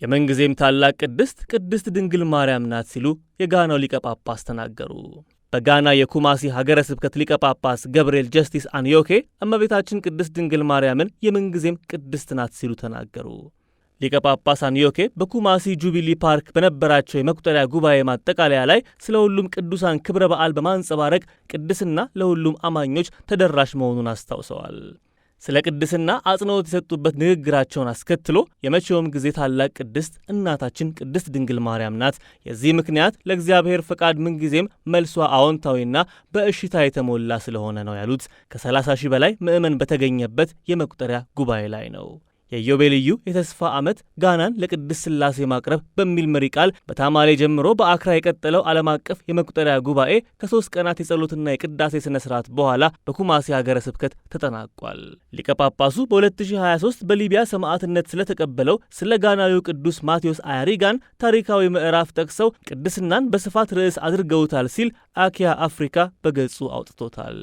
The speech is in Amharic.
የመንግዜም ታላቅ ቅድስት ድንግል ማርያም ናት ሲሉ የጋናው ሊቀ ጳጳስ ተናገሩ። በጋና የኩማሲ ሀገረ ስብከት ሊቀ ጳጳስ ገብርኤል ጀስቲስ አንዮኬ እመቤታችን ቅድስት ድንግል ማርያምን የመንግዜም ቅድስት ናት ሲሉ ተናገሩ። ሊቀ ጳጳስ አንዮኬ በኩማሲ ጁቢሊ ፓርክ በነበራቸው የመቁጠሪያ ጉባኤ ማጠቃለያ ላይ ስለ ሁሉም ቅዱሳን ክብረ በዓል በማንጸባረቅ ቅድስና ለሁሉም አማኞች ተደራሽ መሆኑን አስታውሰዋል። ስለ ቅድስና አጽንኦት የሰጡበት ንግግራቸውን አስከትሎ የመቼውም ጊዜ ታላቅ ቅድስት እናታችን ቅድስት ድንግል ማርያም ናት። የዚህ ምክንያት ለእግዚአብሔር ፈቃድ ምንጊዜም መልሷ አዎንታዊና በእሽታ የተሞላ ስለሆነ ነው ያሉት ከ30 ሺህ በላይ ምዕመን በተገኘበት የመቁጠሪያ ጉባኤ ላይ ነው። የኢዮቤልዩ የተስፋ ዓመት ጋናን ለቅድስት ሥላሴ ማቅረብ በሚል መሪ ቃል በታማሌ ጀምሮ በአክራ የቀጠለው ዓለም አቀፍ የመቁጠሪያ ጉባኤ ከ3 ቀናት የጸሎትና የቅዳሴ ሥነ ሥርዓት በኋላ በኩማሲ ሀገረ ስብከት ተጠናቋል። ሊቀ ጳጳሱ በ2023 በሊቢያ ሰማዕትነት ስለተቀበለው ስለ ጋናዊው ቅዱስ ማቴዎስ አያሪጋን ታሪካዊ ምዕራፍ ጠቅሰው ቅድስናን በስፋት ርዕስ አድርገውታል ሲል አኪያ አፍሪካ በገጹ አውጥቶታል።